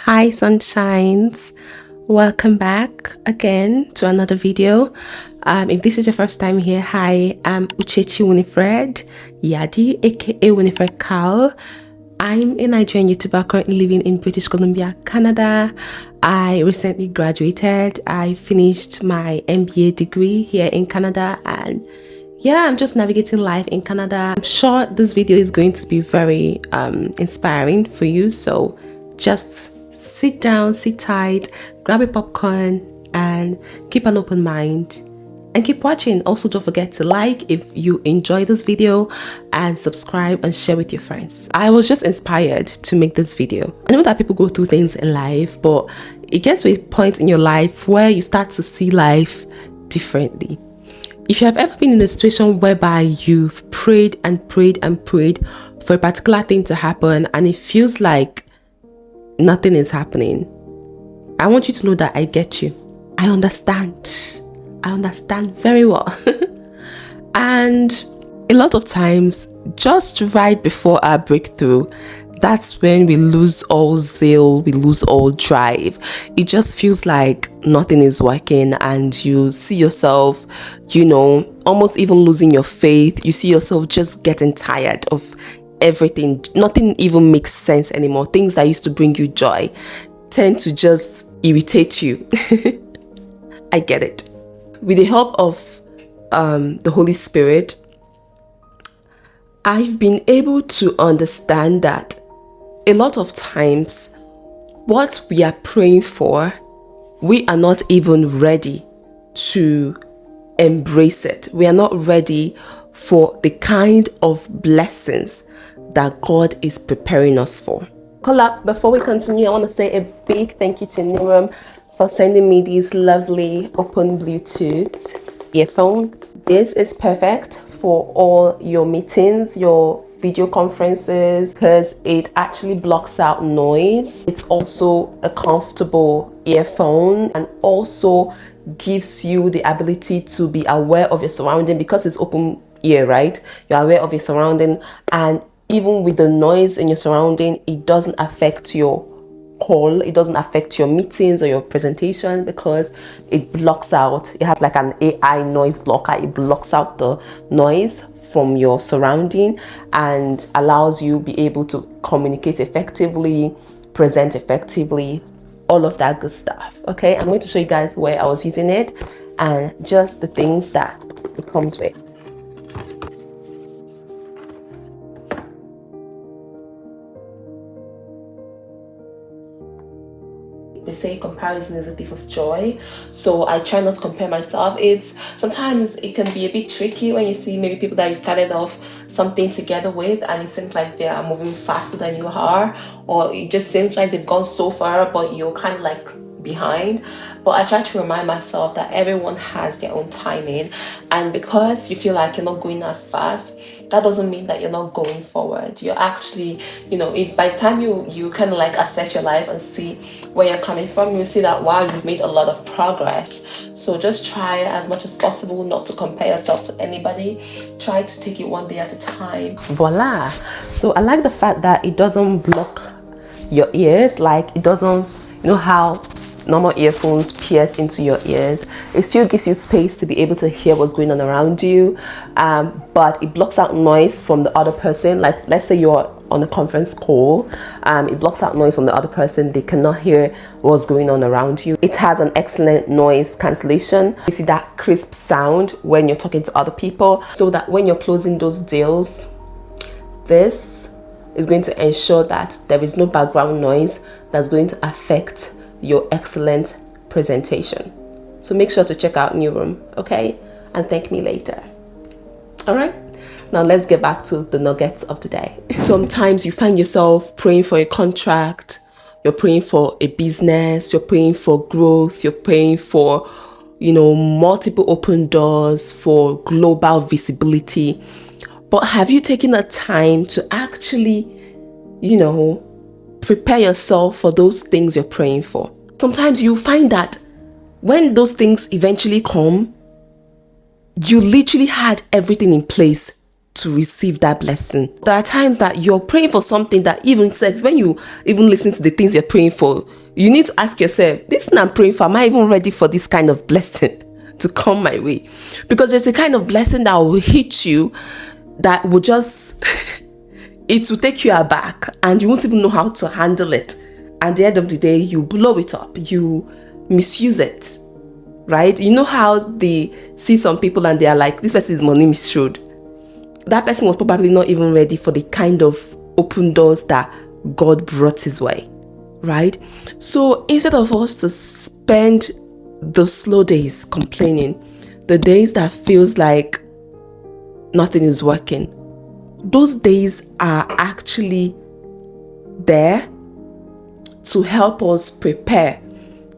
Hi sunshines, welcome back again to another video. If this is your first time here, hi, I'm Uchechi Winifred Yadi, aka Winifred Carl. I'm a Nigerian YouTuber currently living in British Columbia, Canada. I recently graduated. I finished my MBA degree here in Canada, and yeah, I'm just navigating life in Canada. I'm sure this video is going to be very inspiring for you, so just sit down, sit tight, grab a popcorn and keep an open mind and keep watching. Also, don't forget to like if you enjoy this video and subscribe and share with your friends. I was just inspired to make this video. I know that people go through things in life, but it gets to a point in your life where you start to see life differently. If you have ever been in a situation whereby you've prayed and prayed and prayed for a particular thing to happen and it feels like nothing is happening, I want you to know that I get you. I understand. I understand very well. And a lot of times, just right before our breakthrough, that's when we lose all zeal, we lose all drive. It just feels like nothing is working and you see yourself, almost even losing your faith. You see yourself just getting tired of everything. Nothing even makes sense anymore. Things that used to bring you joy tend to just irritate you. I get it. With the help of the Holy Spirit, I've been able to understand that a lot of times what we are praying for, we are not even ready to embrace it. We are not ready for the kind of blessings that God is preparing us for. Before we continue, I want to say a big thank you to Nuroum for sending me these lovely open Bluetooth earphone. This is perfect for all your meetings, your video conferences, because it actually blocks out noise. It's also a comfortable earphone and also gives you the ability to be aware of your surrounding because it's open ear, right? You're aware of your surrounding, and even with the noise in your surrounding, it doesn't affect your call, it doesn't affect your meetings or your presentation because it blocks out. It has like an AI noise blocker. It blocks out the noise from your surrounding and allows you be able to communicate effectively, present effectively, all of that good stuff. Okay, I'm going to show you guys where I was using it and just the things that it comes with. They say comparison is a thief of joy, so I try not to compare myself. Sometimes it can be a bit tricky when you see maybe people that you started off something together with and it seems like they are moving faster than you are, or it just seems like they've gone so far but you're kind of like behind. But I try to remind myself that everyone has their own timing, and because you feel like you're not going as fast, that doesn't mean that you're not going forward. You're actually, if by the time you kind of like assess your life and see where you're coming from, you see that, wow, you've made a lot of progress. So just try as much as possible not to compare yourself to anybody. Try to take it one day at a time. Voila. So I like the fact that it doesn't block your ears. Like it doesn't, how normal earphones pierce into your ears. It still gives you space to be able to hear what's going on around you, but it blocks out noise from the other person. Like let's say you're on a conference call, it blocks out noise from the other person. They cannot hear what's going on around you. It has an excellent noise cancellation. You see that crisp sound when you're talking to other people, so that when you're closing those deals, this is going to ensure that there is no background noise that's going to affect your excellent presentation. So make sure to check out Nuroum, okay? And thank me later. All right, now let's get back to the nuggets of the day. Sometimes you find yourself praying for a contract, you're praying for a business, you're praying for growth, you're praying for, multiple open doors, for global visibility. But have you taken the time to actually, prepare yourself for those things you're praying for? Sometimes you find that when those things eventually come, you literally had everything in place to receive that blessing. There are times that you're praying for something that even when you even listen to the things you're praying for, you need to ask yourself, this thing I'm praying for, am I even ready for this kind of blessing to come my way? Because there's a kind of blessing that will hit you that will just it will take you aback and you won't even know how to handle it. At the end of the day, you blow it up, you misuse it, right? You know how they see some people and they are like, this person is money misshowed. That person was probably not even ready for the kind of open doors that God brought his way, right? So instead of us to spend the slow days complaining, the days that feels like nothing is working, those days are actually there to help us prepare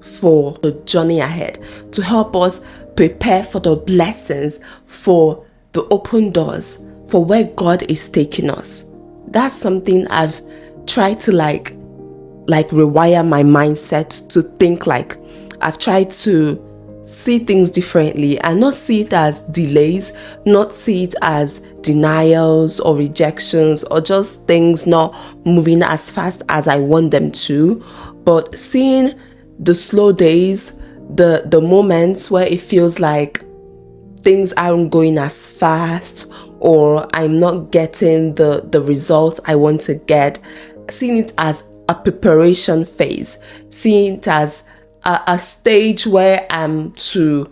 for the journey ahead, to help us prepare for the blessings, for the open doors, for where God is taking us. That's something I've tried to like rewire my mindset to think like. I've tried to see things differently and not see it as delays, not see it as denials or rejections or just things not moving as fast as I want them to, but seeing the slow days, the moments where it feels like things aren't going as fast or I'm not getting the results I want to get, seeing it as a preparation phase, seeing it as a stage where I'm to,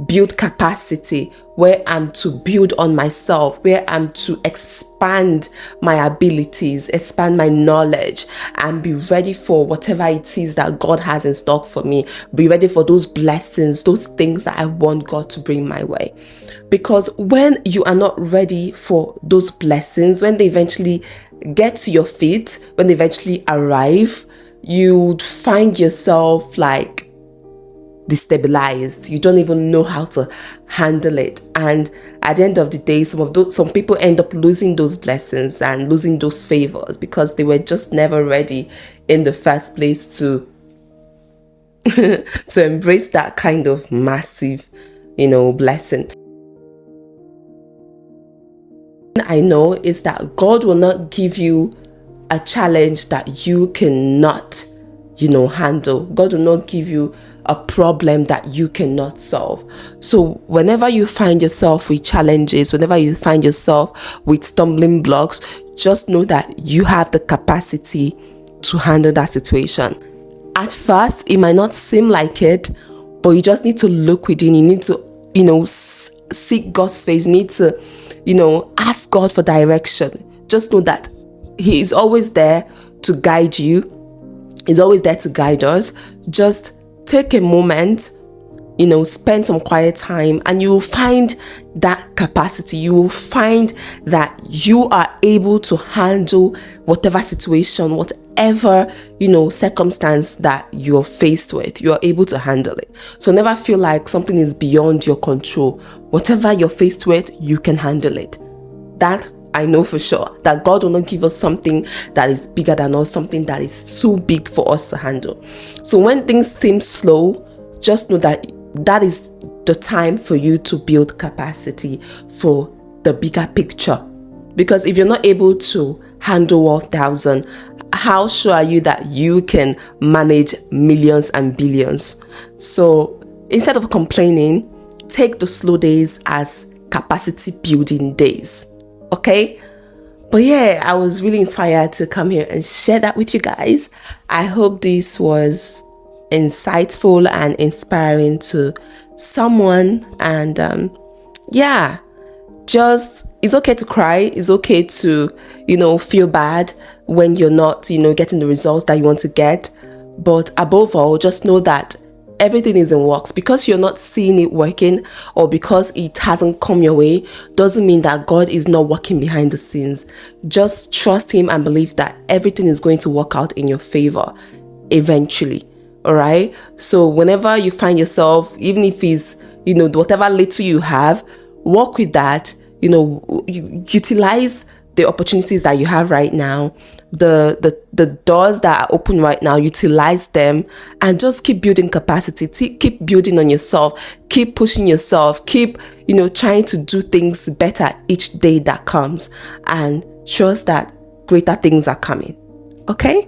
build capacity, where I'm to build on myself, where I'm to expand my abilities, expand my knowledge, and be ready for whatever it is that God has in stock for me. Be ready for those blessings, those things that I want God to bring my way. Because when you are not ready for those blessings, when they eventually get to your feet, when they eventually arrive, you'd find yourself like destabilized. You don't even know how to handle it. And at the end of the day, some people end up losing those blessings and losing those favors because they were just never ready in the first place to to embrace that kind of massive, blessing. I know is that God will not give you a challenge that you cannot, handle. God will not give you a problem that you cannot solve. So whenever you find yourself with challenges, whenever you find yourself with stumbling blocks, just know that you have the capacity to handle that situation. At first, it might not seem like it, but you just need to look within. You need to, seek God's face. You need to, ask God for direction. Just know that He is always there to guide you. He's always there to guide us. Just take a moment, spend some quiet time, and you will find that capacity. You will find that you are able to handle whatever situation, whatever, circumstance that you're faced with. You are able to handle it. So never feel like something is beyond your control. Whatever you're faced with, you can handle it. That I know for sure, that God will not give us something that is bigger than us, something that is too big for us to handle. So when things seem slow, just know that that is the time for you to build capacity for the bigger picture. Because if you're not able to handle 1,000, how sure are you that you can manage millions and billions? So instead of complaining, take the slow days as capacity building days. Okay, but yeah, I was really inspired to come here and share that with you guys. I hope this was insightful and inspiring to someone. And just it's okay to cry. It's okay to feel bad when you're not getting the results that you want to get. But above all, just know that everything is in works. Because you're not seeing it working or because it hasn't come your way doesn't mean that God is not working behind the scenes. Just trust Him and believe that everything is going to work out in your favor eventually. All right. So whenever you find yourself, even if it's whatever little you have, work with that. Utilize the opportunities that you have right now, the the doors that are open right now, utilize them, and just keep building capacity, keep building on yourself, keep pushing yourself, keep, trying to do things better each day that comes, and trust that greater things are coming. Okay?